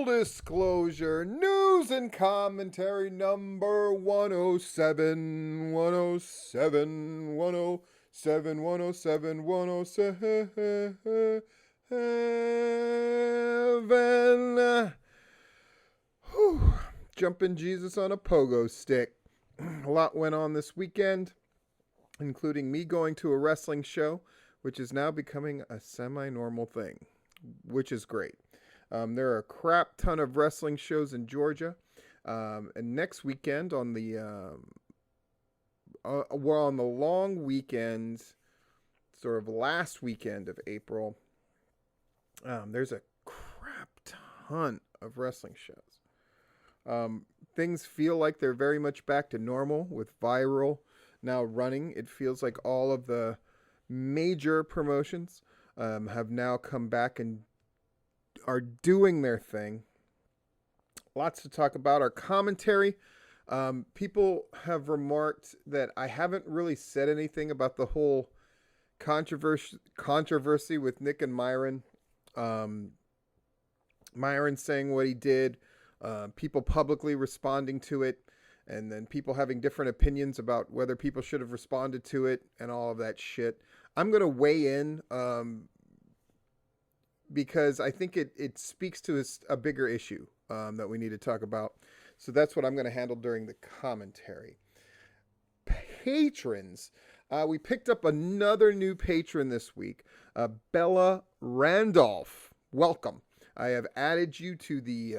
Full disclosure, news and commentary number 107, 107, 107, 107, 107. Jumping Jesus on a pogo stick. A lot went on this weekend, including me going to a wrestling show, which is now becoming a semi-normal thing, which is great. There are a crap ton of wrestling shows in Georgia. And next weekend on the on the long weekend, sort of last weekend of April, there's a crap ton of wrestling shows. Things feel like they're very much back to normal with Viral now running. It feels like all of the major promotions have now come back and are doing their thing. Lots to talk about. Our commentary. People have remarked that I haven't really said anything about the whole controversy with Nick and Myron. Myron saying what he did, people publicly responding to it, and then people having different opinions about whether people should have responded to it and all of that shit. I'm going to weigh in because I think it speaks to a bigger issue that we need to talk about. So that's what I'm going to handle during the commentary. Patrons. We picked up another new patron this week, Bella Randolph. Welcome. I have added you to the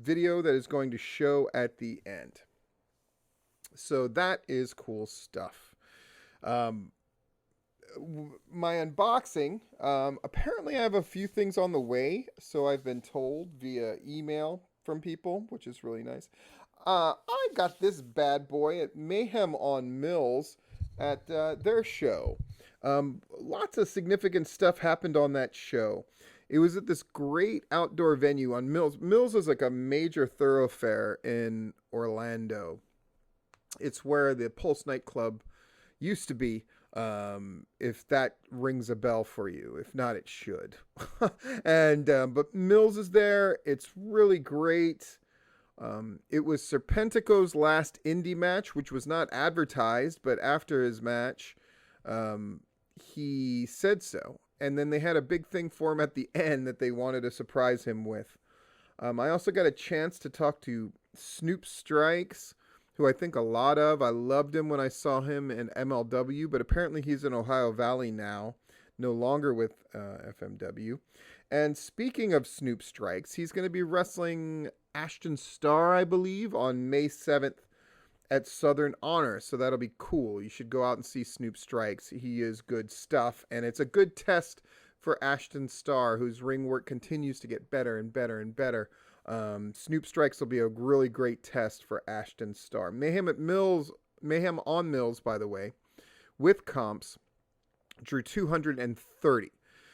video that is going to show at the end. So that is cool stuff. My unboxing, apparently I have a few things on the way, so I've been told via email from people, which is really nice. I got this bad boy at Mayhem on Mills at their show. Lots of significant stuff happened on that show. It was at this great outdoor venue on Mills. Mills is like a major thoroughfare in Orlando. It's where the Pulse nightclub used to be. If that rings a bell for you. If not, it should. And but Mills is there. It's really great. It was Serpentico's last indie match, which was not advertised, but after his match, he said so. And then they had a big thing for him at the end that they wanted to surprise him with. I also got a chance to talk to Snoop Strikes, who I think a lot of. I loved him when I saw him in MLW, but apparently he's in Ohio Valley now, no longer with FMW. And speaking of Snoop Strikes, he's going to be wrestling Ashton Starr, I believe, on May 7th at Southern Honor. So that'll be cool. You should go out and see Snoop Strikes. He is good stuff, and it's a good test for Ashton Starr, whose ring work continues to get better and better and better. Snoop Strikes will be a really great test for Ashton Starr. Mayhem on Mills, by the way, with comps, drew 230.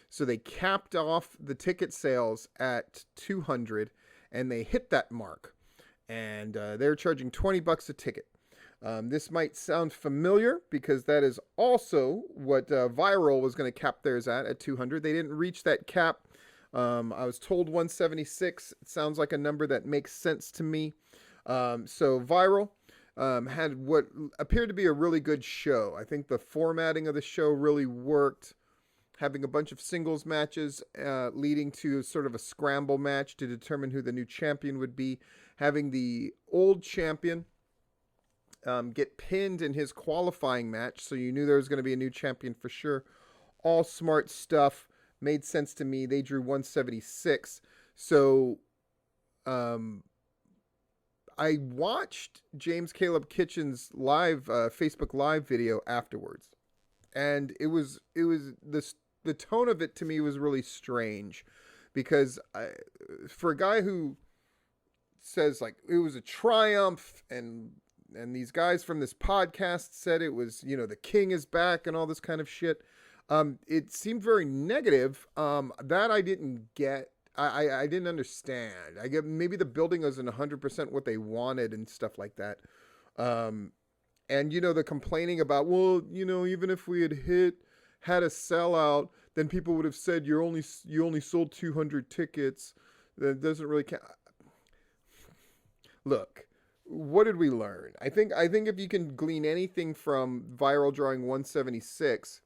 So they capped off the ticket sales at 200, and they hit that mark. And they're charging $20 a ticket. This might sound familiar because that is also what Viral was going to cap theirs at 200. They didn't reach that cap. I was told 176. It sounds like a number that makes sense to me. So Viral had what appeared to be a really good show. I think the formatting of the show really worked. Having a bunch of singles matches leading to sort of a scramble match to determine who the new champion would be. Having the old champion get pinned in his qualifying match, so you knew there was going to be a new champion for sure. All smart stuff. Made sense to me. They drew 176. So I watched James Caleb Kitchen's live Facebook Live video afterwards. And it was the tone of it to me was really strange because for a guy who says like it was a triumph and these guys from this podcast said it was, the king is back and all this kind of shit. It seemed very negative. That I didn't get. I didn't understand. I get maybe the building wasn't 100% what they wanted and stuff like that. And the complaining about, well, even if we had a sellout, then people would have said you only sold 200 tickets. That doesn't really count. look, what did we learn? I think if you can glean anything from Viral Drawing 176,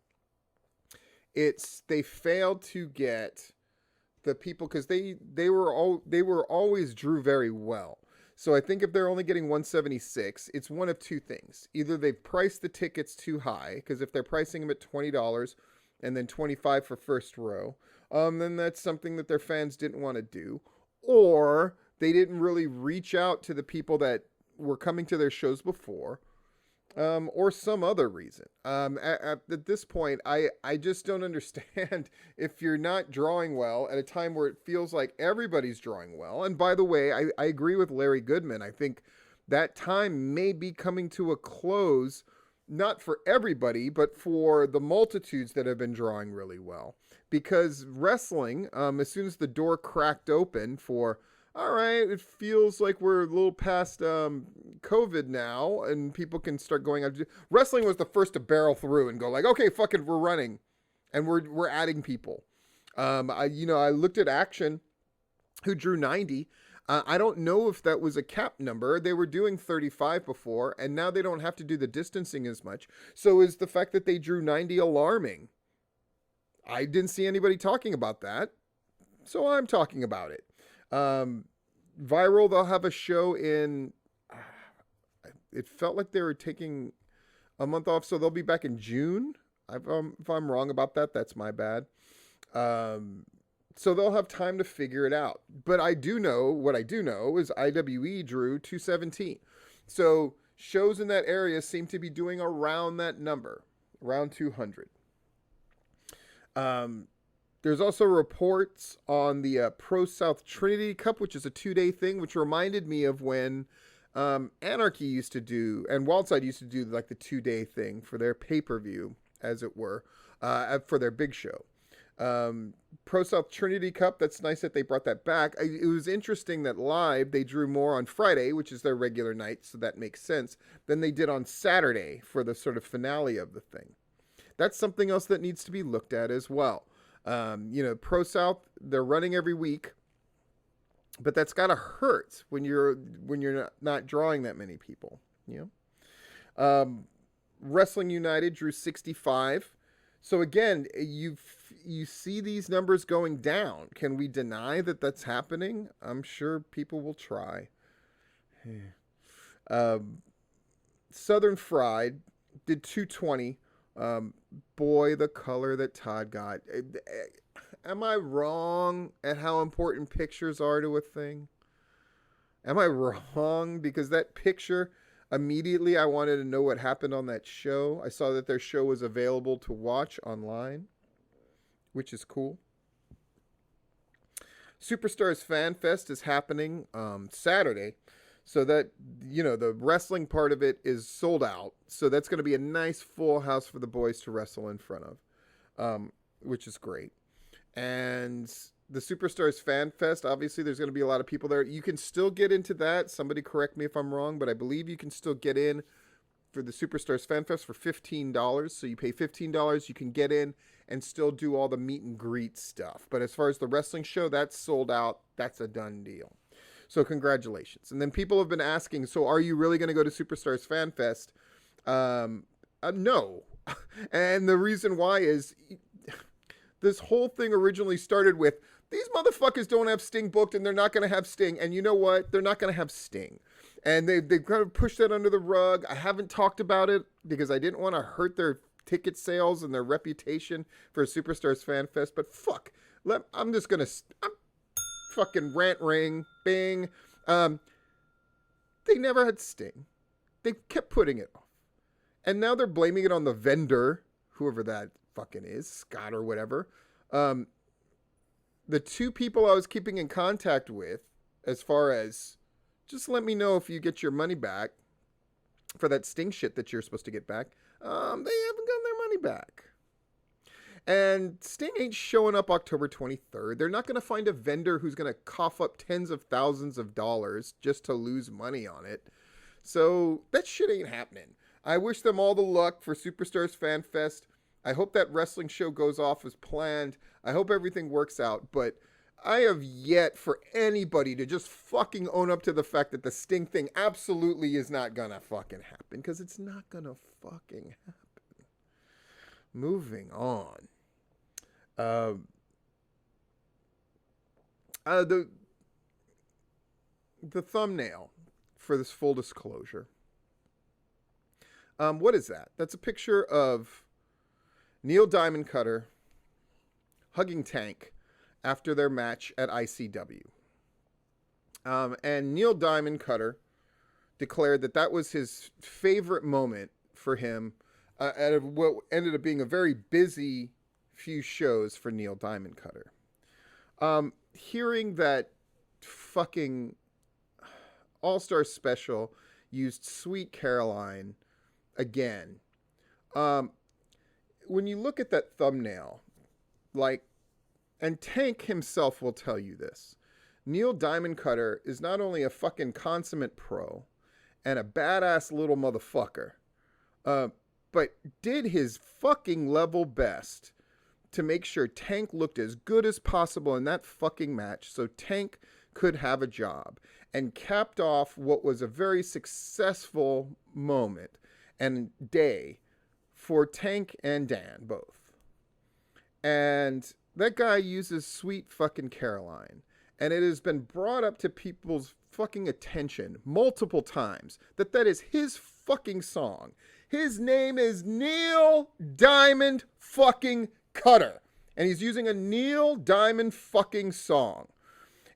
it's they failed to get the people because they were always drew very well. So I think if they're only getting 176, it's one of two things. Either they've priced the tickets too high, because if they're pricing them at $20 and then 25 for first row, then that's something that their fans didn't want to do, or they didn't really reach out to the people that were coming to their shows before, or some other reason. At this point, I just don't understand if you're not drawing well at a time where it feels like everybody's drawing well. And by the way, I agree with Larry Goodman. I think that time may be coming to a close, not for everybody, but for the multitudes that have been drawing really well. Because wrestling, as soon as the door cracked open for, all right, it feels like we're a little past COVID now, and people can start going out. Wrestling was the first to barrel through and go like, okay, fuck it, we're running, and we're adding people. I looked at Action, who drew 90. I don't know if that was a cap number. They were doing 35 before, and now they don't have to do the distancing as much. So is the fact that they drew 90 alarming? I didn't see anybody talking about that, so I'm talking about it. Viral, they'll have a show in, it felt like they were taking a month off, so they'll be back in June. If I'm wrong about that, that's my bad. So they'll have time to figure it out. But what I do know is IWE drew 217. So shows in that area seem to be doing around that number, around 200. There's also reports on the Pro South Trinity Cup, which is a 2-day thing, which reminded me of when Anarchy used to do, and Wildside used to do like the 2-day thing for their pay-per-view, as it were, for their big show. Pro South Trinity Cup, that's nice that they brought that back. It was interesting that live they drew more on Friday, which is their regular night, so that makes sense, than they did on Saturday for the sort of finale of the thing. That's something else that needs to be looked at as well. Pro South, they're running every week, but that's gotta hurt when you're not drawing that many people. Wrestling United drew 65. So again, you see these numbers going down. Can we deny that that's happening? I'm sure people will try. Southern Fried did 220. Boy, the color that Todd got. Am I wrong at how important pictures are to a thing? Am I wrong? Because that picture, immediately I wanted to know what happened on that show. I saw that their show was available to watch online, which is cool. Superstars Fan Fest is happening Saturday. So that, the wrestling part of it is sold out. So that's going to be a nice full house for the boys to wrestle in front of, which is great. And the Superstars Fan Fest, obviously there's going to be a lot of people there. You can still get into that. Somebody correct me if I'm wrong, but I believe you can still get in for the Superstars Fan Fest for $15. So you pay $15, you can get in and still do all the meet and greet stuff. But as far as the wrestling show, that's sold out. That's a done deal. So congratulations. And then people have been asking, so are you really going to go to Superstars Fan Fest? No. And the reason why is this whole thing originally started with, these motherfuckers don't have Sting booked and they're not going to have Sting. And you know what? They're not going to have Sting. And they've kind of pushed that under the rug. I haven't talked about it because I didn't want to hurt their ticket sales and their reputation for Superstars Fan Fest. But fuck, I'm just going to... fucking rant ring, bing. They never had Sting. They kept putting it off. And now they're blaming it on the vendor, whoever that fucking is, Scott or whatever. The two people I was keeping in contact with, as far as, just let me know if you get your money back for that Sting shit that you're supposed to get back, they haven't gotten their money back. And Sting ain't showing up October 23rd. They're not going to find a vendor who's going to cough up tens of thousands of dollars just to lose money on it. So that shit ain't happening. I wish them all the luck for Superstars Fan Fest. I hope that wrestling show goes off as planned. I hope everything works out. But I have yet for anybody to just fucking own up to the fact that the Sting thing absolutely is not gonna fucking happen, because it's not gonna fucking happen. Moving on. Uh, uh, the the thumbnail for this full disclosure. What is that? That's a picture of Neil Diamond Cutter hugging Tank after their match at ICW. And Neil Diamond Cutter declared that that was his favorite moment for him out of what ended up being a very busy few shows for Neil Diamond Cutter. Hearing that fucking All-Star Special used Sweet Caroline again. When you look at that thumbnail, like, and Tank himself will tell you this, Neil Diamond Cutter is not only a fucking consummate pro and a badass little motherfucker, but did his fucking level best to make sure Tank looked as good as possible in that fucking match so Tank could have a job, and capped off what was a very successful moment and day for Tank and Dan both. And that guy uses Sweet fucking Caroline, and it has been brought up to people's fucking attention multiple times that that is his fucking song. His name is Neil Diamond fucking Cutter, and he's using a Neil Diamond fucking song.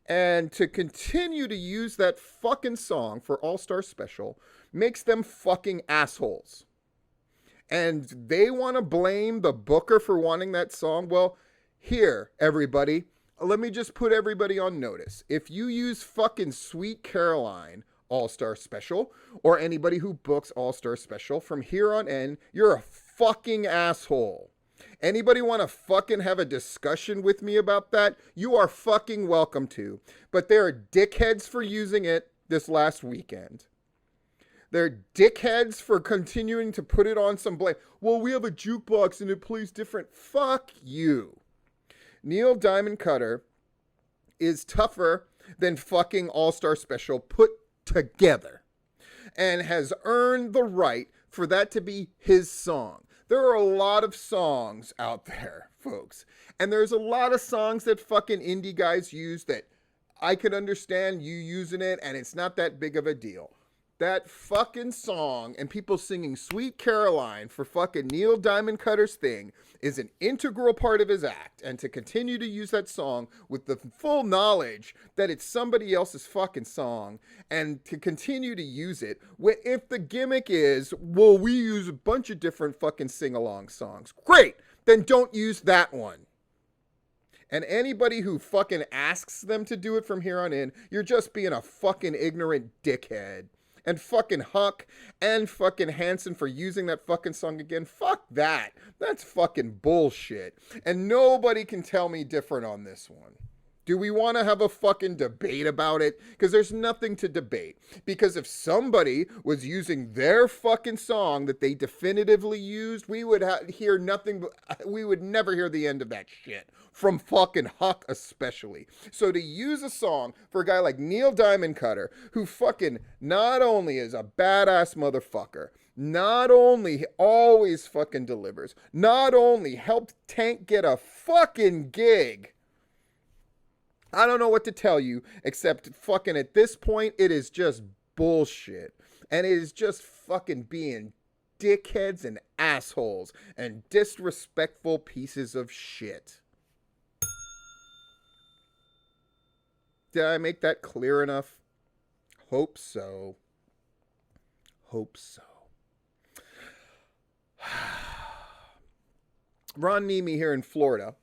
And to continue to use that fucking song for All-Star Special makes them fucking assholes. And they want to blame the booker for wanting that song. Well, here, everybody, let me just put everybody on notice. If you use fucking Sweet Caroline All-Star Special, or anybody who books All-Star Special, from here on in, you're a fucking asshole. Anybody want to fucking have a discussion with me about that? You are fucking welcome to. But there are dickheads for using it this last weekend. They're dickheads for continuing to put it on some blame. Well, we have a jukebox and it plays different. Fuck you. Neil Diamond Cutter is tougher than fucking All-Star Special put together, and has earned the right for that to be his song. There are a lot of songs out there, folks. And there's a lot of songs that fucking indie guys use that I could understand you using it, and it's not that big of a deal. That fucking song and people singing Sweet Caroline for fucking Neil Diamond Cutter's thing is an integral part of his act. And to continue to use that song with the full knowledge that it's somebody else's fucking song, and to continue to use it, if the gimmick is, well, we use a bunch of different fucking sing-along songs. Great! Then don't use that one. And anybody who fucking asks them to do it from here on in, you're just being a fucking ignorant dickhead. And fucking Huck and fucking Hanson for using that fucking song again. Fuck that. That's fucking bullshit. And nobody can tell me different on this one. Do we want to have a fucking debate about it? Because there's nothing to debate. Because if somebody was using their fucking song that they definitively used, we would hear nothing. We would never hear the end of that shit. From fucking Huck especially. So to use a song for a guy like Neil Diamond Cutter, who fucking not only is a badass motherfucker, not only always fucking delivers, not only helped Tank get a fucking gig, I don't know what to tell you, except fucking at this point, it is just bullshit. And it is just fucking being dickheads and assholes and disrespectful pieces of shit. Did I make that clear enough? Hope so. Hope so. Ron Nemi here in Florida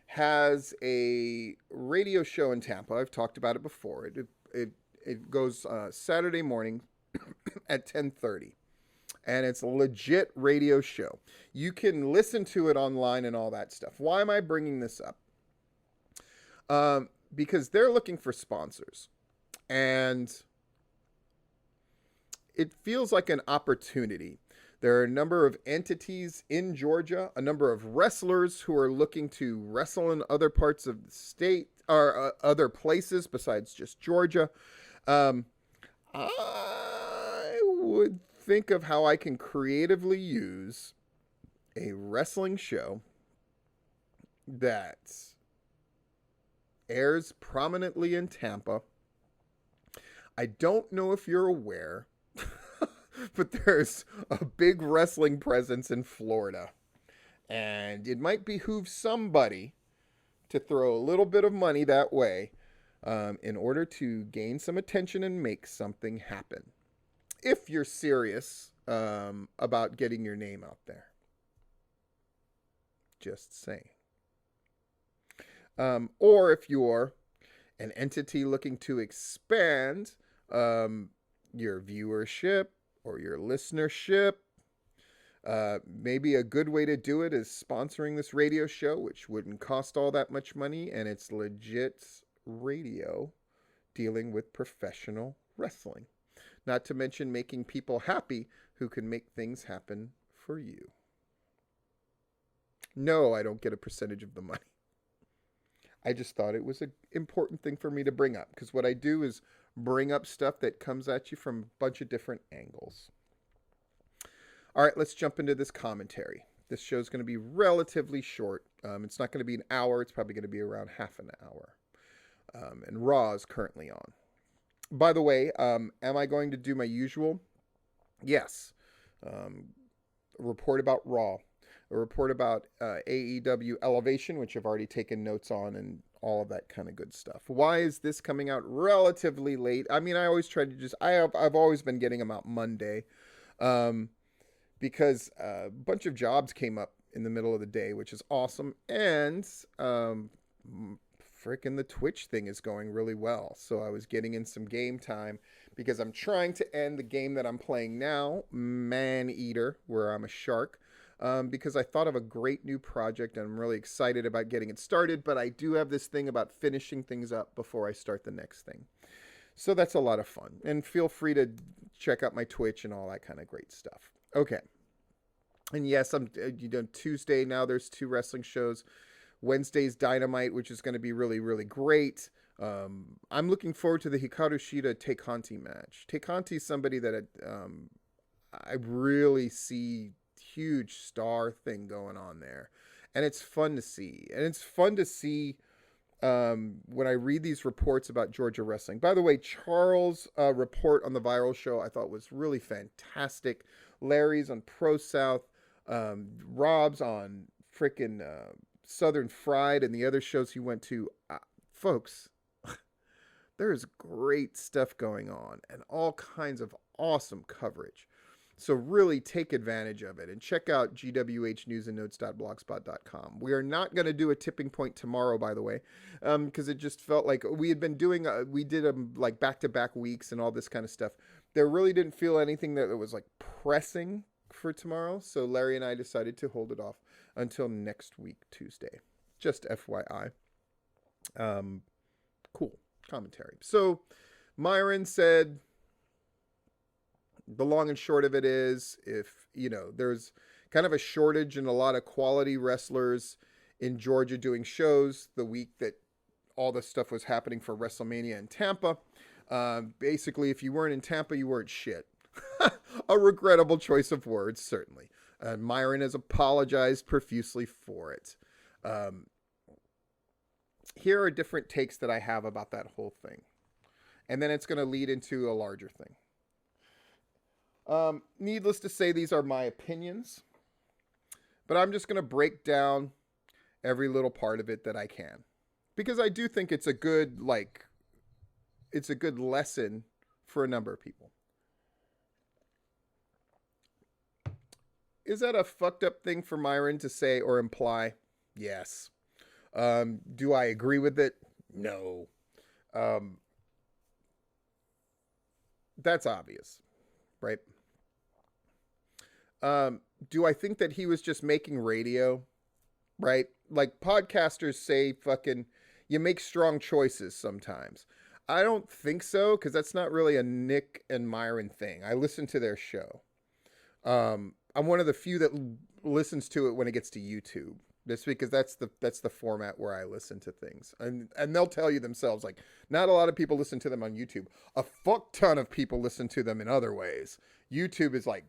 has a radio show in Tampa. I've talked about it before. It goes Saturday morning at 10:30. And it's a legit radio show. You can listen to it online and all that stuff. Why am I bringing this up? Because they're looking for sponsors. And it feels like an opportunity. There are a number of entities in Georgia, a number of wrestlers who are looking to wrestle in other parts of the state or other places besides just Georgia. Um, I would think of how I can creatively use a wrestling show that airs prominently in Tampa. I don't know if you're aware, but there's a big wrestling presence in Florida. And it might behoove somebody to throw a little bit of money that way in order to gain some attention and make something happen. If you're serious about getting your name out there. Just saying. Or if you're an entity looking to expand your viewership or your listenership, maybe a good way to do it is sponsoring this radio show, which wouldn't cost all that much money, and it's legit radio dealing with professional wrestling. Not to mention making people happy who can make things happen for you. No, I don't get a percentage of the money. I just thought it was an important thing for me to bring up, because what I do is bring up stuff that comes at you from a bunch of different angles. All right, let's jump into this commentary. This show is going to be relatively short. It's not going to be an hour. It's probably going to be around half an hour. And Raw is currently on. By the way, am I going to do my usual? Yes. A report about Raw. A report about AEW Elevation, which I've already taken notes on, and all of that kind of good stuff. Why is this coming out relatively late? I mean, I always try to I've always been getting them out Monday. Because a bunch of jobs came up in the middle of the day, which is awesome. And frickin' the Twitch thing is going really well. So I was getting in some game time because I'm trying to end the game that I'm playing now, Man Eater, where I'm a shark. Because I thought of a great new project and I'm really excited about getting it started. But I do have this thing about finishing things up before I start the next thing. So that's a lot of fun. And feel free to check out my Twitch and all that kind of great stuff. Okay. And yes, I'm Tuesday now. There's 2 wrestling shows. Wednesday's Dynamite, which is going to be really, really great. I'm looking forward to the Hikaru Shida Tekanti match. Tekanti is somebody that I really see huge star thing going on there, and it's fun to see. And it's fun to see when I read these reports about Georgia wrestling. By the way, Charles' report on the Viral Show I thought was really fantastic. Larry's on Pro South, Rob's on frickin' Southern Fried, and the other shows he went to. Folks, there is great stuff going on and all kinds of awesome coverage. So really take advantage of it and check out gwhnewsandnotes.blogspot.com. We are not going to do a tipping point tomorrow, by the way, because it just felt like we had been doing, we did them like back-to-back weeks and all this kind of stuff. There really didn't feel anything that was like pressing for tomorrow. So Larry and I decided to hold it off until next week, Tuesday. Just FYI. Cool commentary. So Myron said, the long and short of it is, if, there's kind of a shortage in a lot of quality wrestlers in Georgia doing shows the week that all this stuff was happening for WrestleMania in Tampa. Basically, if you weren't in Tampa, you weren't shit. A regrettable choice of words, certainly. Myron has apologized profusely for it. Here are different takes that I have about that whole thing. And then it's going to lead into a larger thing. Needless to say, these are my opinions, but I'm just going to break down every little part of it that I can, because I do think it's a good, it's a good lesson for a number of people. Is that a fucked up thing for Myron to say or imply? Yes. Do I agree with it? No. That's obvious, right? Do I think that he was just making radio? Right? Like podcasters say fucking, you make strong choices sometimes. I don't think so, because that's not really a Nick and Myron thing. I listen to their show. I'm one of the few that listens to it when it gets to YouTube. Just because that's the format where I listen to things, and they'll tell you themselves, like, not a lot of people listen to them on YouTube. A fuck ton of people listen to them in other ways. YouTube is like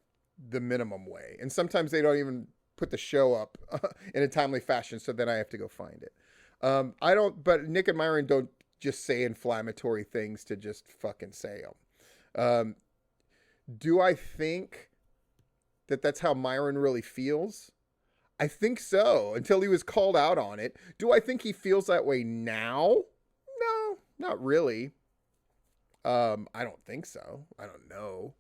the minimum way, and sometimes they don't even put the show up in a timely fashion, so then I have to go find it. I don't, but Nick and Myron don't just say inflammatory things to just fucking say them. Do I think that that's how Myron really feels? I think so, until he was called out on it. Do I think he feels that way now? No, not really. I don't think so. I don't know.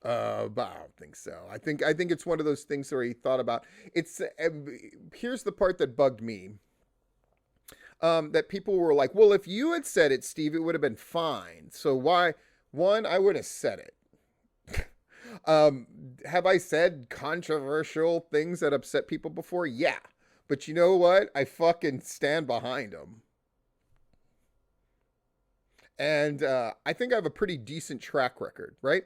But I don't think so. I think it's one of those things where he thought about it's. Here's the part that bugged me. That people were like, well, if you had said it, Steve, it would have been fine. So why? One, I would have said it. Have I said controversial things that upset people before? Yeah. But you know what? I fucking stand behind them. And I think I have a pretty decent track record, right?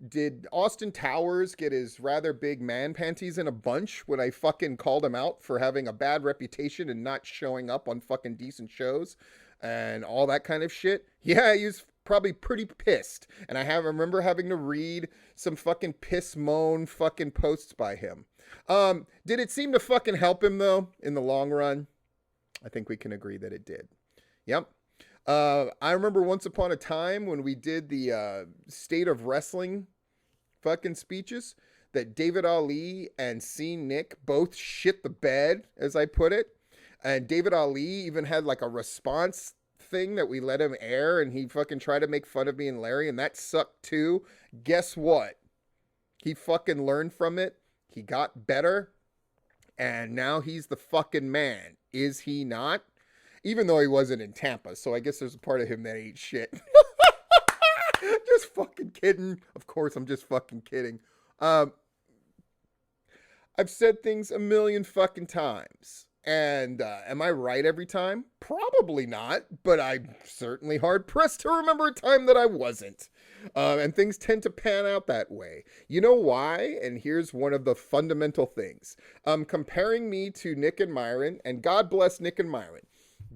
Did Austin Towers get his rather big man panties in a bunch when I fucking called him out for having a bad reputation and not showing up on fucking decent shows and all that kind of shit? Yeah, he was probably pretty pissed. And I remember having to read some fucking piss moan fucking posts by him. Did it seem to fucking help him though in the long run? I think we can agree that it did. Yep. I remember once upon a time when we did the State of Wrestling fucking speeches that David Ali and Scene Nick both shit the bed, as I put it. And David Ali even had like a response thing that we let him air, and he fucking tried to make fun of me and Larry, and that sucked too. Guess what? He fucking learned from it. He got better, and now he's the fucking man. Is he not? Even though he wasn't in Tampa, so I guess there's a part of him that ate shit. Just fucking kidding. Of course, I'm just fucking kidding. I've said things a million fucking times. And am I right every time? Probably not, but I'm certainly hard-pressed to remember a time that I wasn't. And things tend to pan out that way. You know why? And here's one of the fundamental things. Comparing me to Nick and Myron, and God bless Nick and Myron.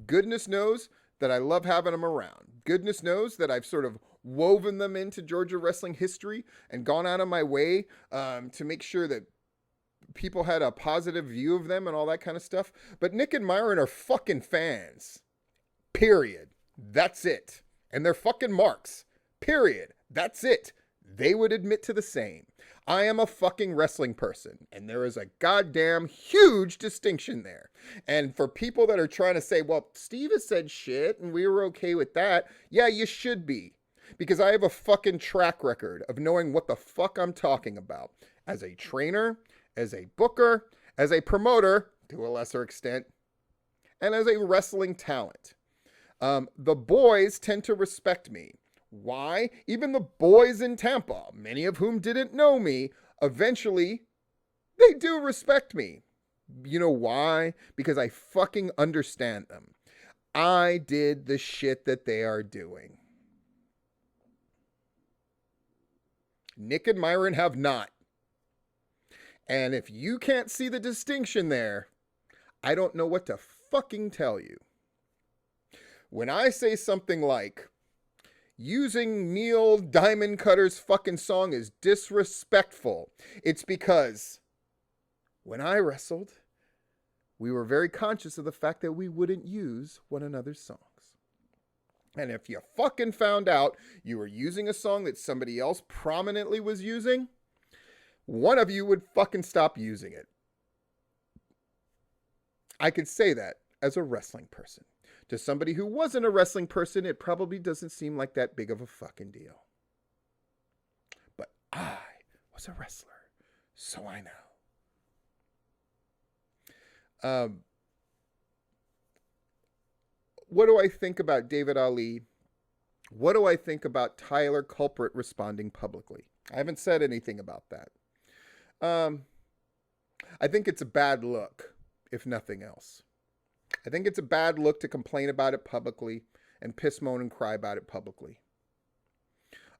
Goodness knows that I love having them around. Goodness knows that I've sort of woven them into Georgia wrestling history and gone out of my way to make sure that people had a positive view of them and all that kind of stuff. But Nick and Myron are fucking fans. Period. That's it. And they're fucking marks. Period. That's it. They would admit to the same. I am a fucking wrestling person, and there is a goddamn huge distinction there. And for people that are trying to say, well, Steve has said shit and we were okay with that. Yeah, you should be. Because I have a fucking track record of knowing what the fuck I'm talking about. As a trainer, as a booker, as a promoter, to a lesser extent, and as a wrestling talent. The boys tend to respect me. Why? Even the boys in Tampa, many of whom didn't know me, eventually, they do respect me. You know why? Because I fucking understand them. I did the shit that they are doing. Nick and Myron have not. And if you can't see the distinction there, I don't know what to fucking tell you. When I say something like, using Neil Diamond Cutter's fucking song is disrespectful, it's because when I wrestled, we were very conscious of the fact that we wouldn't use one another's songs. And if you fucking found out you were using a song that somebody else prominently was using, one of you would fucking stop using it. I could say that as a wrestling person. To somebody who wasn't a wrestling person, it probably doesn't seem like that big of a fucking deal. But I was a wrestler, so I know. What do I think about David Ali? What do I think about Tyler Culprit responding publicly? I haven't said anything about that. I think it's a bad look, if nothing else. I think it's a bad look to complain about it publicly and piss, moan, and cry about it publicly.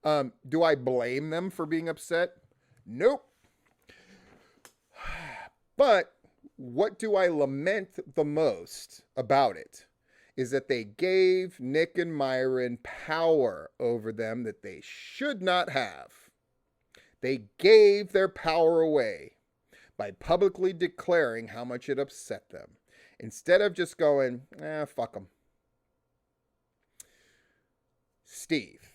Do I blame them for being upset? Nope. But what do I lament the most about it is that they gave Nick and Myron power over them that they should not have. They gave their power away by publicly declaring how much it upset them, instead of just going, fuck them. Steve,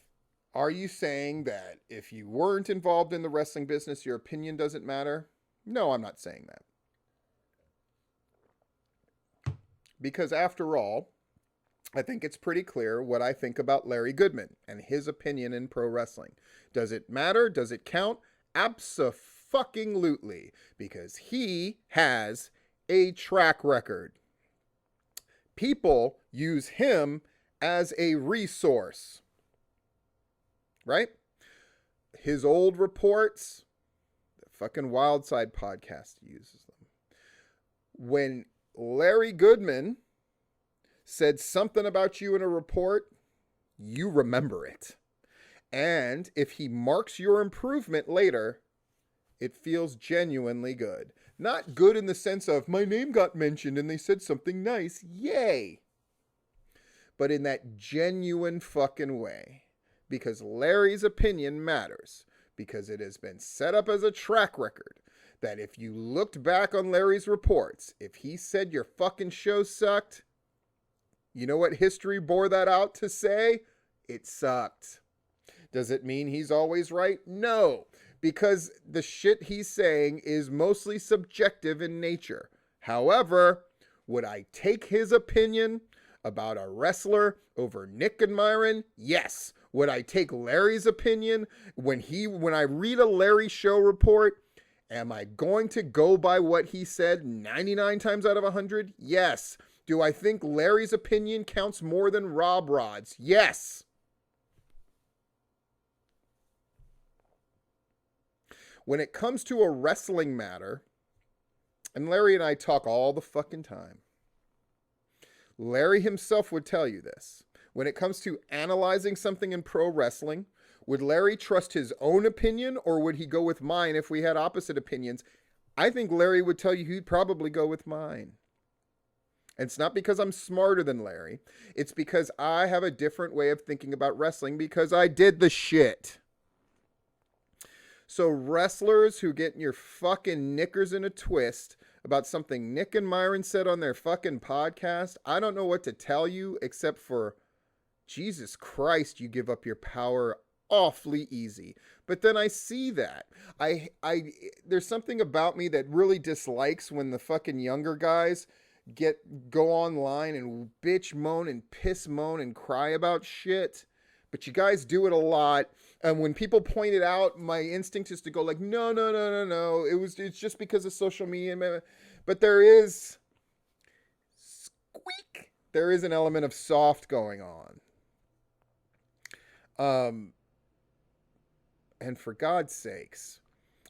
are you saying that if you weren't involved in the wrestling business, your opinion doesn't matter? No, I'm not saying that. Because after all, I think it's pretty clear what I think about Larry Goodman and his opinion in pro wrestling. Does it matter? Does it count? Abso-fucking-lutely. Because he has a track record. People use him as a resource. Right? His old reports, the fucking Wildside podcast uses them. When Larry Goodman said something about you in a report, you remember it. And if he marks your improvement later, it feels genuinely good. Not good in the sense of, my name got mentioned and they said something nice, yay. But in that genuine fucking way. Because Larry's opinion matters. Because it has been set up as a track record that if you looked back on Larry's reports, if he said your fucking show sucked, you know what history bore that out to say? It sucked. Does it mean he's always right? No, because the shit he's saying is mostly subjective in nature. However, would I take his opinion about a wrestler over Nick and Myron? Yes. Would I take Larry's opinion when I read a Larry show report? Am I going to go by what he said 99 times out of 100? Yes. Do I think Larry's opinion counts more than Rob Rod's? Yes. When it comes to a wrestling matter, and Larry and I talk all the fucking time, Larry himself would tell you this. When it comes to analyzing something in pro wrestling, would Larry trust his own opinion or would he go with mine if we had opposite opinions? I think Larry would tell you he'd probably go with mine. And it's not because I'm smarter than Larry. It's because I have a different way of thinking about wrestling because I did the shit. So wrestlers who get your fucking knickers in a twist about something Nick and Myron said on their fucking podcast, I don't know what to tell you except for, Jesus Christ, you give up your power awfully easy. But then I see that. There's something about me that really dislikes when the fucking younger guys go online and bitch moan and piss moan and cry about shit. But you guys do it a lot. And when people point it out, my instinct is to go like, no. It's just because of social media. But there is squeak. There is an element of soft going on. And for God's sakes,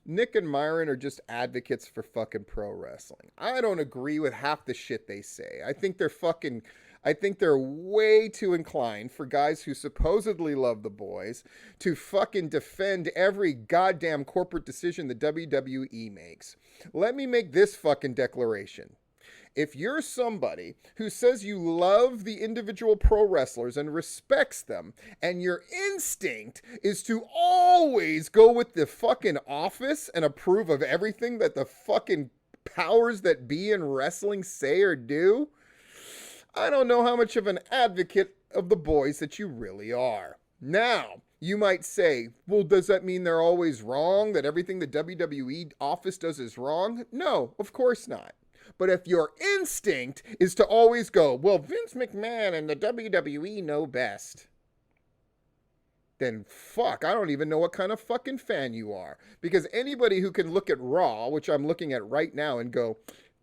Nick and Myron are just advocates for fucking pro wrestling. I don't agree with half the shit they say. I think they're way too inclined for guys who supposedly love the boys to fucking defend every goddamn corporate decision the WWE makes. Let me make this fucking declaration. If you're somebody who says you love the individual pro wrestlers and respects them, and your instinct is to always go with the fucking office and approve of everything that the fucking powers that be in wrestling say or do, I don't know how much of an advocate of the boys that you really are. Now, you might say, well, does that mean they're always wrong? That everything the WWE office does is wrong? No, of course not. But if your instinct is to always go, well, Vince McMahon and the WWE know best, then fuck, I don't even know what kind of fucking fan you are. Because anybody who can look at Raw, which I'm looking at right now, and go,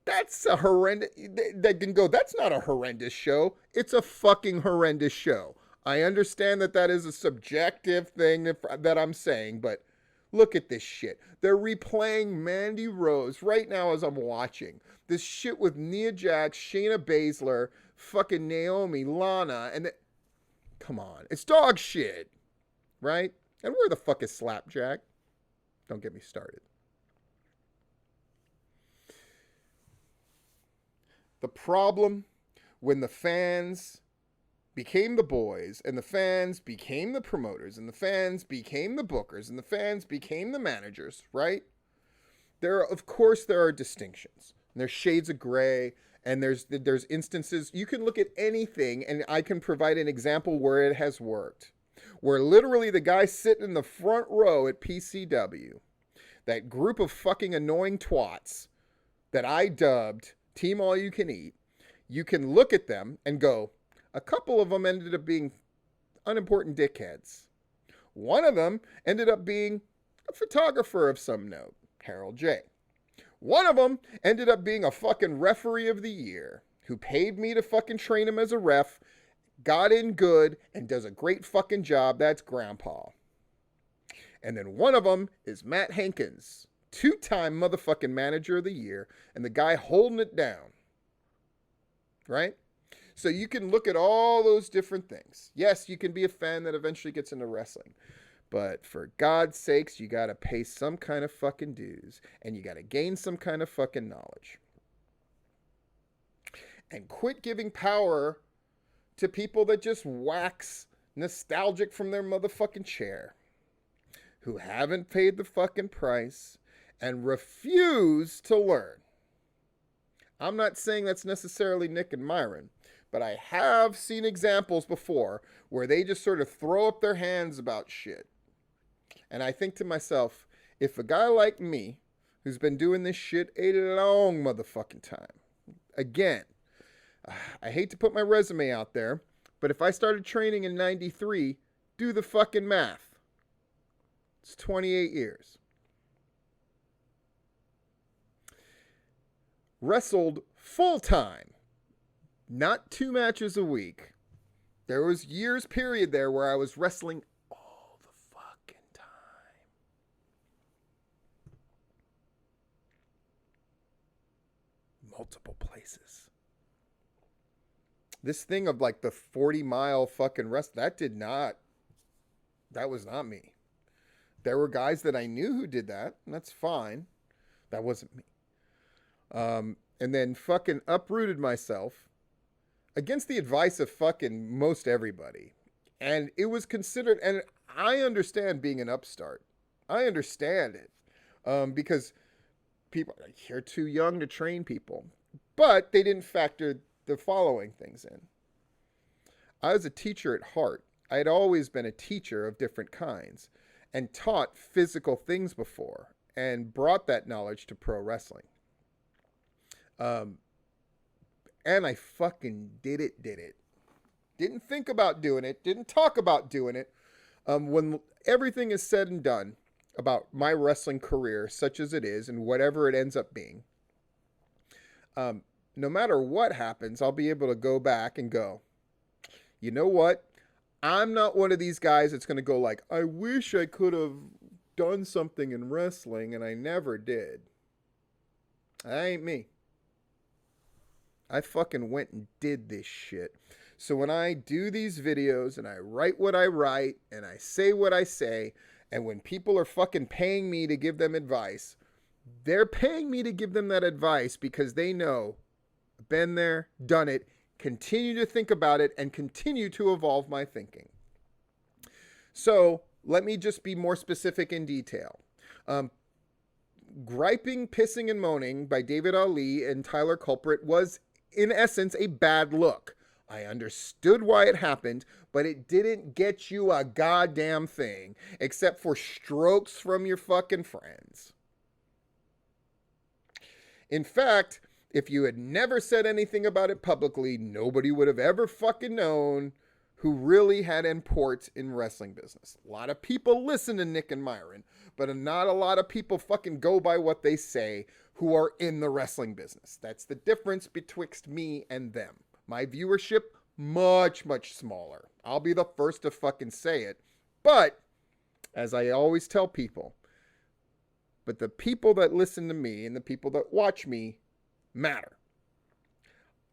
that's a horrendous, they can go, that's not a horrendous show. It's a fucking horrendous show. I understand that is a subjective thing that I'm saying, but look at this shit. They're replaying Mandy Rose right now as I'm watching. This shit with Nia Jax, Shayna Baszler, fucking Naomi, Lana, and come on. It's dog shit, right? And where the fuck is Slapjack? Don't get me started. The problem when the fans became the boys, and the fans became the promoters, and the fans became the bookers, and the fans became the managers, right? Of course, there are distinctions. And there's shades of gray, and there's instances. You can look at anything, and I can provide an example where it has worked. Where literally the guy sitting in the front row at PCW, that group of fucking annoying twats that I dubbed Team All You Can Eat, you can look at them and go, a couple of them ended up being unimportant dickheads. One of them ended up being a photographer of some note, Harold J. One of them ended up being a fucking referee of the year who paid me to fucking train him as a ref, got in good, and does a great fucking job. That's Grandpa. And then one of them is Matt Hankins, 2-time motherfucking manager of the year, and the guy holding it down. Right? So you can look at all those different things. Yes, you can be a fan that eventually gets into wrestling. But for God's sakes, you got to pay some kind of fucking dues. And you got to gain some kind of fucking knowledge. And quit giving power to people that just wax nostalgic from their motherfucking chair. Who haven't paid the fucking price and refuse to learn. I'm not saying that's necessarily Nick and Myron, but I have seen examples before where they just sort of throw up their hands about shit. And I think to myself, if a guy like me, who's been doing this shit a long motherfucking time, again, I hate to put my resume out there, but if I started training in 93, do the fucking math. It's 28 years. Wrestled full time, not 2 matches a week. There was years period there where I was wrestling all the fucking time. Multiple places. This thing of like the 40-mile fucking that was not me. There were guys that I knew who did that, and that's fine. That wasn't me. And then fucking uprooted myself against the advice of fucking most everybody. And it was considered, and I understand being an upstart. I understand it. Because people, you're too young to train people. But they didn't factor the following things in. I was a teacher at heart. I had always been a teacher of different kinds and taught physical things before and brought that knowledge to pro wrestling. And I fucking did it. Didn't think about doing it. Didn't talk about doing it. When everything is said and done about my wrestling career, such as it is, and whatever it ends up being, no matter what happens, I'll be able to go back and go, you know what? I'm not one of these guys that's going to go like, I wish I could have done something in wrestling and I never did. That ain't me. I fucking went and did this shit. So when I do these videos and I write what I write and I say what I say, and when people are fucking paying me to give them advice, they're paying me to give them that advice because they know I've been there, done it, continue to think about it, and continue to evolve my thinking. So let me just be more specific in detail. Griping, Pissing, and Moaning by David Ali and Tyler Culprit was, in essence, a bad look. I understood why it happened, but it didn't get you a goddamn thing, except for strokes from your fucking friends. In fact, if you had never said anything about it publicly, nobody would have ever fucking known who really had import in wrestling business. A lot of people listen to Nick and Myron, but not a lot of people fucking go by what they say who are in the wrestling business. That's the difference betwixt me and them. My viewership, much, much smaller. I'll be the first to fucking say it. But, as I always tell people, but the people that listen to me and the people that watch me matter.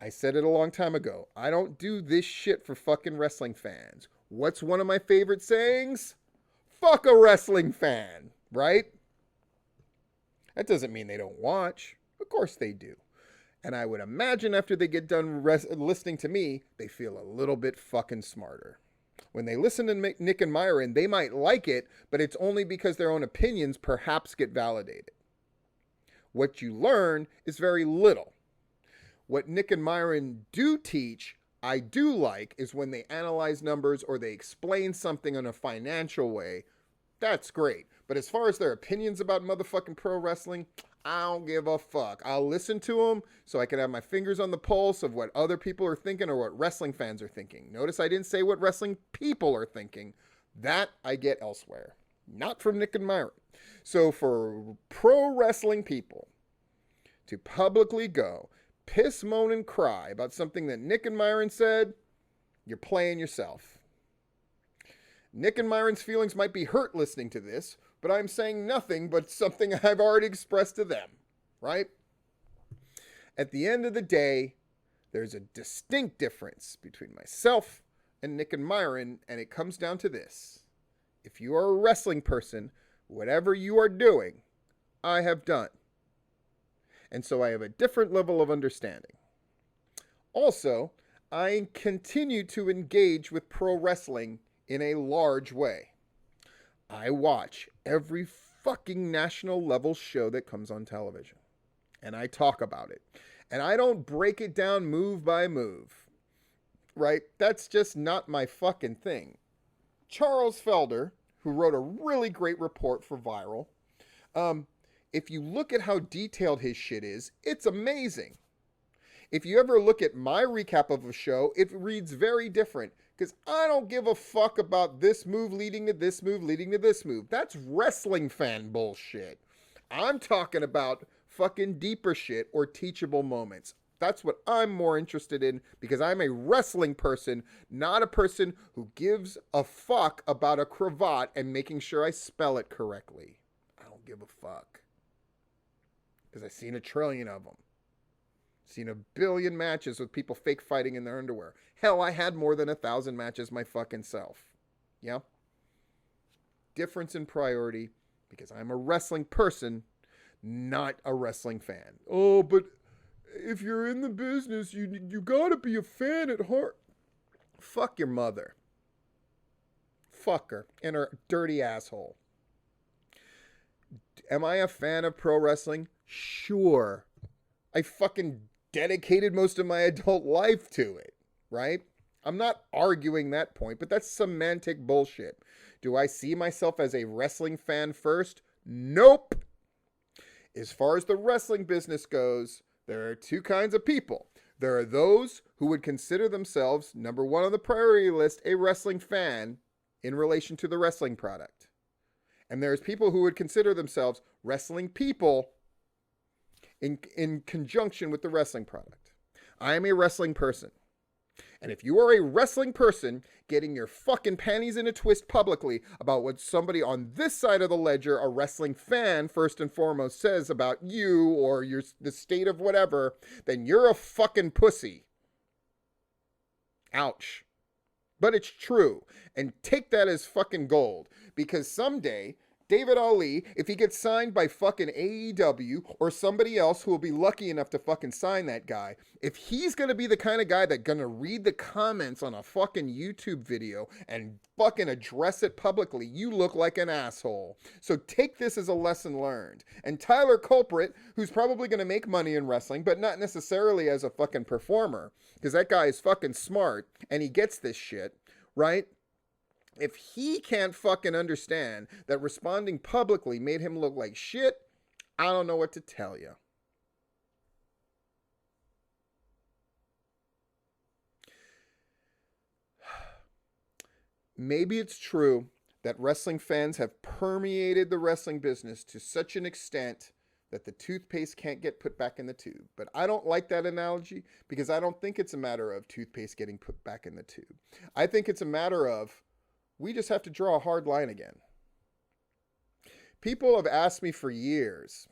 I said it a long time ago. I don't do this shit for fucking wrestling fans. What's one of my favorite sayings? Fuck a wrestling fan, right? That doesn't mean they don't watch. Of course they do. And I would imagine after they get done listening to me, they feel a little bit fucking smarter. When they listen to Nick and Myron, they might like it, but it's only because their own opinions perhaps get validated. What you learn is very little. What Nick and Myron do teach, I do like, is when they analyze numbers or they explain something in a financial way. That's great. But as far as their opinions about motherfucking pro wrestling, I don't give a fuck. I'll listen to them so I can have my fingers on the pulse of what other people are thinking or what wrestling fans are thinking. Notice I didn't say what wrestling people are thinking. That I get elsewhere, not from Nick and Myron. So for pro wrestling people to publicly go piss, moan, and cry about something that Nick and Myron said, you're playing yourself. Nick and Myron's feelings might be hurt listening to this, but I'm saying nothing but something I've already expressed to them, right? At the end of the day, there's a distinct difference between myself and Nick and Myron, and it comes down to this. If you are a wrestling person, whatever you are doing, I have done. And so I have a different level of understanding. Also, I continue to engage with pro wrestling in a large way. I watch every fucking national level show that comes on television. And I talk about it. And I don't break it down move by move. Right? That's just not my fucking thing. Charles Felder, who wrote a really great report for Viral, if you look at how detailed his shit is, it's amazing. If you ever look at my recap of a show, it reads very different. Because I don't give a fuck about this move leading to this move leading to this move. That's wrestling fan bullshit. I'm talking about fucking deeper shit or teachable moments. That's what I'm more interested in because I'm a wrestling person, not a person who gives a fuck about a cravat and making sure I spell it correctly. I don't give a fuck. Because I've seen a trillion of them. Seen a billion matches with people fake fighting in their underwear. Hell, I had more than 1,000 matches my fucking self. Yeah? Difference in priority because I'm a wrestling person, not a wrestling fan. Oh, but if you're in the business, you gotta be a fan at heart. Fuck your mother. Fuck her and her dirty asshole. Am I a fan of pro wrestling? Sure. I fucking dedicated most of my adult life to it, right? I'm not arguing that point, but that's semantic bullshit. Do I see myself as a wrestling fan first? Nope. As far as the wrestling business goes, there are two kinds of people. There are those who would consider themselves, number one on the priority list, a wrestling fan in relation to the wrestling product. And there's people who would consider themselves wrestling people in conjunction with the wrestling product. I am a wrestling person. And if you are a wrestling person getting your fucking panties in a twist publicly about what somebody on this side of the ledger, a wrestling fan, first and foremost, says about you or the state of whatever, then you're a fucking pussy. Ouch. But it's true. And take that as fucking gold. Because someday, David Ali, if he gets signed by fucking AEW or somebody else who will be lucky enough to fucking sign that guy, if he's going to be the kind of guy that's going to read the comments on a fucking YouTube video and fucking address it publicly, you look like an asshole. So take this as a lesson learned. And Tyler Culprit, who's probably going to make money in wrestling, but not necessarily as a fucking performer, because that guy is fucking smart and he gets this shit, right? If he can't fucking understand that responding publicly made him look like shit, I don't know what to tell you. Maybe it's true that wrestling fans have permeated the wrestling business to such an extent that the toothpaste can't get put back in the tube. But I don't like that analogy because I don't think it's a matter of toothpaste getting put back in the tube. I think it's a matter of we just have to draw a hard line again. People have asked me for years,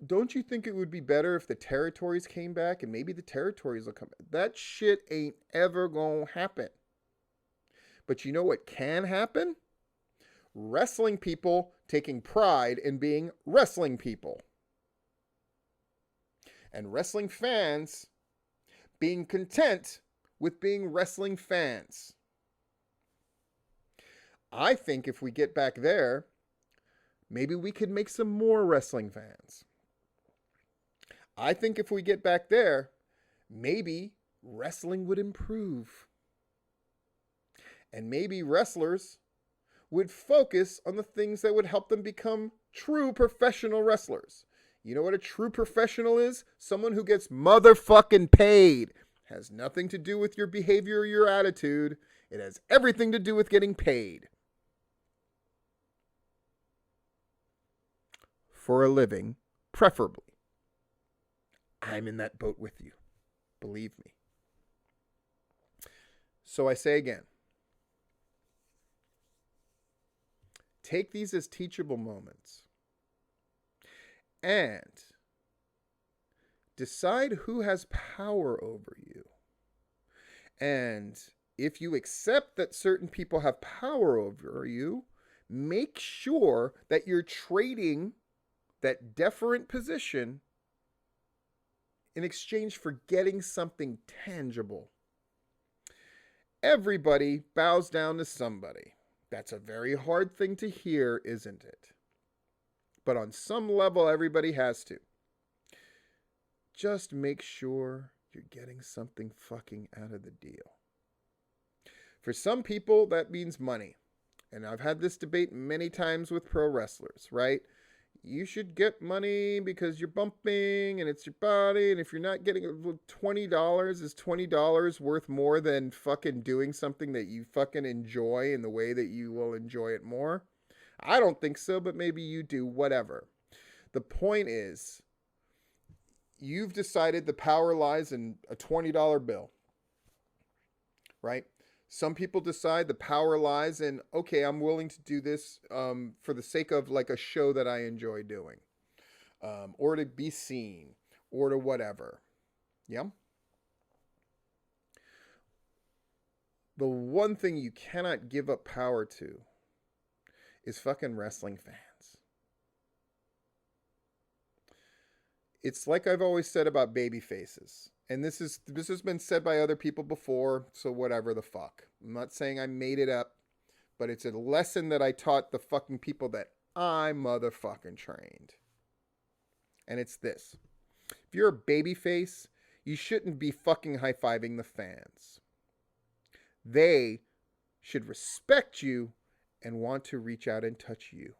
don't you think it would be better if the territories came back and maybe the territories will come back? That shit ain't ever gonna happen. But you know what can happen? Wrestling people taking pride in being wrestling people. and wrestling fans being content with being wrestling fans. I think if we get back there, maybe we could make some more wrestling fans. I think if we get back there, maybe wrestling would improve. And maybe wrestlers would focus on the things that would help them become true professional wrestlers. You know what a true professional is? Someone who gets motherfucking paid. Has nothing to do with your behavior or your attitude. It has everything to do with getting paid. For a living, preferably. I'm in that boat with you. Believe me. So I say again, take these as teachable moments and decide who has power over you. And if you accept that certain people have power over you, make sure that you're trading that deferent position in exchange for getting something tangible. Everybody bows down to somebody. That's a very hard thing to hear, isn't it? But on some level, everybody has to. Just make sure you're getting something fucking out of the deal. For some people, that means money. And I've had this debate many times with pro wrestlers, right? You should get money because you're bumping and it's your body. And if you're not getting $20, is $20 worth more than fucking doing something that you fucking enjoy in the way that you will enjoy it more? I don't think so, but maybe you do, whatever. The point is, you've decided the power lies in a $20 bill, right? Some people decide the power lies in, okay, I'm willing to do this for the sake of like a show that I enjoy doing, or to be seen, or to whatever. Yeah. The one thing you cannot give up power to is fucking wrestling fans. It's like I've always said about baby faces. And this has been said by other people before, so whatever the fuck. I'm not saying I made it up, but it's a lesson that I taught the fucking people that I motherfucking trained. And it's this. If you're a baby face, you shouldn't be fucking high-fiving the fans. They should respect you and want to reach out and touch you.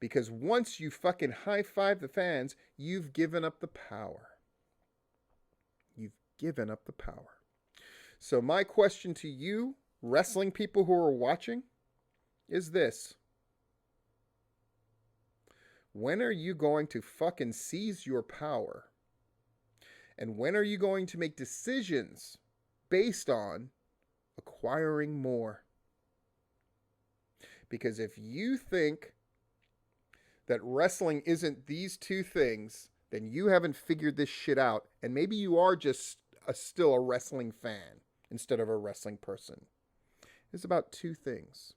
Because once you fucking high-five the fans, you've given up the power. You've given up the power. So my question to you, wrestling people who are watching, is this. When are you going to fucking seize your power? And when are you going to make decisions based on acquiring more? Because if you think that wrestling isn't these two things, then you haven't figured this shit out. And maybe you are just still a wrestling fan instead of a wrestling person. It's about two things.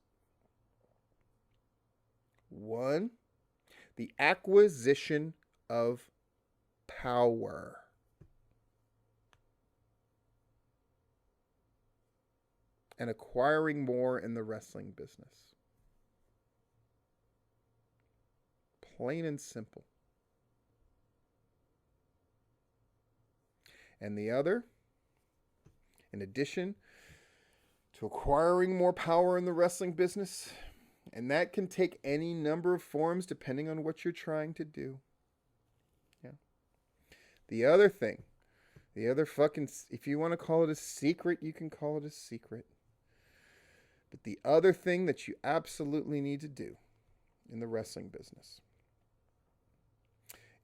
One, the acquisition of power. And acquiring more in the wrestling business. Plain and simple. And the other, in addition to acquiring more power in the wrestling business, and that can take any number of forms depending on what you're trying to do. Yeah. The other thing, the other fucking, if you want to call it a secret, you can call it a secret. But the other thing that you absolutely need to do in the wrestling business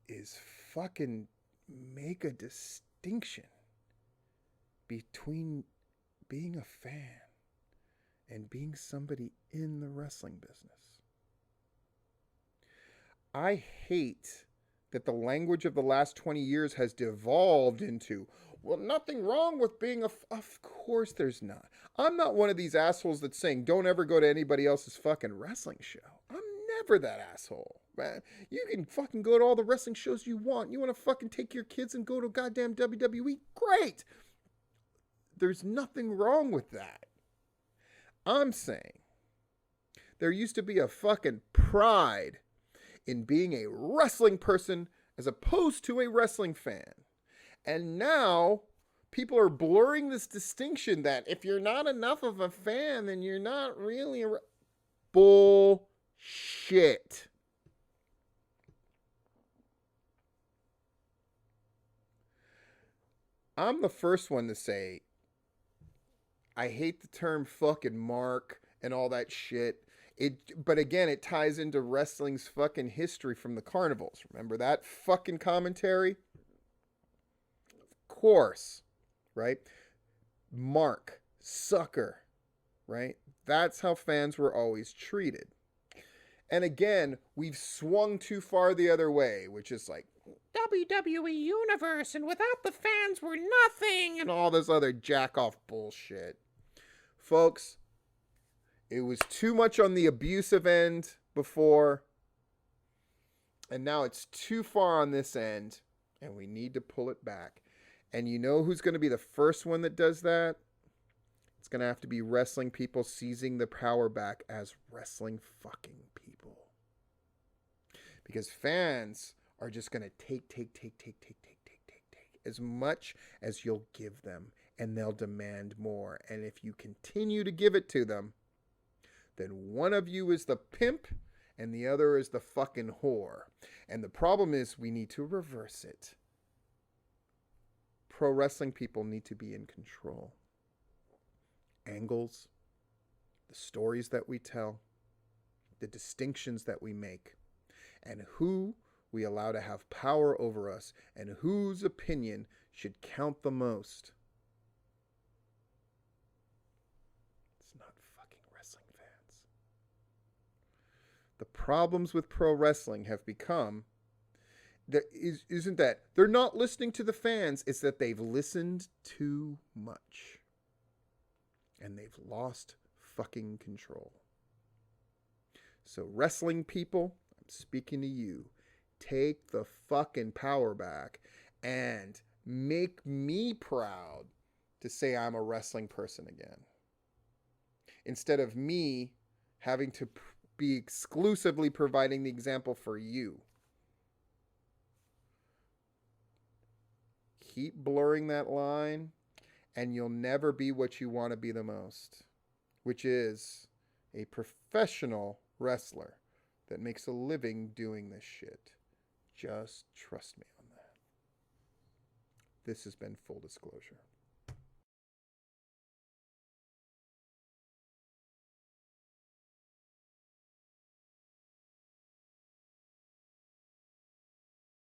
is fucking make a distinction between being a fan and being somebody in the wrestling business. I hate that the language of the last 20 years has devolved into, well, nothing wrong with being of course there's not. I'm not one of these assholes that's saying don't ever go to anybody else's fucking wrestling show. I'm never that asshole. Man, you can fucking go to all the wrestling shows you want. You want to fucking take your kids and go to goddamn WWE? Great. There's nothing wrong with that. I'm saying there used to be a fucking pride in being a wrestling person as opposed to a wrestling fan. And now people are blurring this distinction that if you're not enough of a fan, then you're not really a bullshit. I'm the first one to say I hate the term fucking mark and all that shit. But again, it ties into wrestling's fucking history from the carnivals. Remember that fucking commentary? Of course, right? Mark, sucker, right? That's how fans were always treated. And again, we've swung too far the other way, which is like WWE Universe, and without the fans, we're nothing, and all this other jack off bullshit. Folks, it was too much on the abusive end before, and now it's too far on this end, and we need to pull it back. And you know who's going to be the first one that does that? It's going to have to be wrestling people seizing the power back as wrestling fucking people. Because fans are just going to take as much as you'll give them, and they'll demand more. And if you continue to give it to them, then one of you is the pimp and the other is the fucking whore. And the problem is we need to reverse it. Pro wrestling people need to be in control. Angles, the stories that we tell, the distinctions that we make, and who we allow to have power over us, and whose opinion should count the most. It's not fucking wrestling fans. The problems with pro wrestling have become isn't that they're not listening to the fans, it's that they've listened too much. And they've lost fucking control. So wrestling people, I'm speaking to you. Take the fucking power back and make me proud to say I'm a wrestling person again. Instead of me having to be exclusively providing the example for you. Keep blurring that line, and you'll never be what you want to be the most, which is a professional wrestler that makes a living doing this shit. Just trust me on that. This has been Full Disclosure.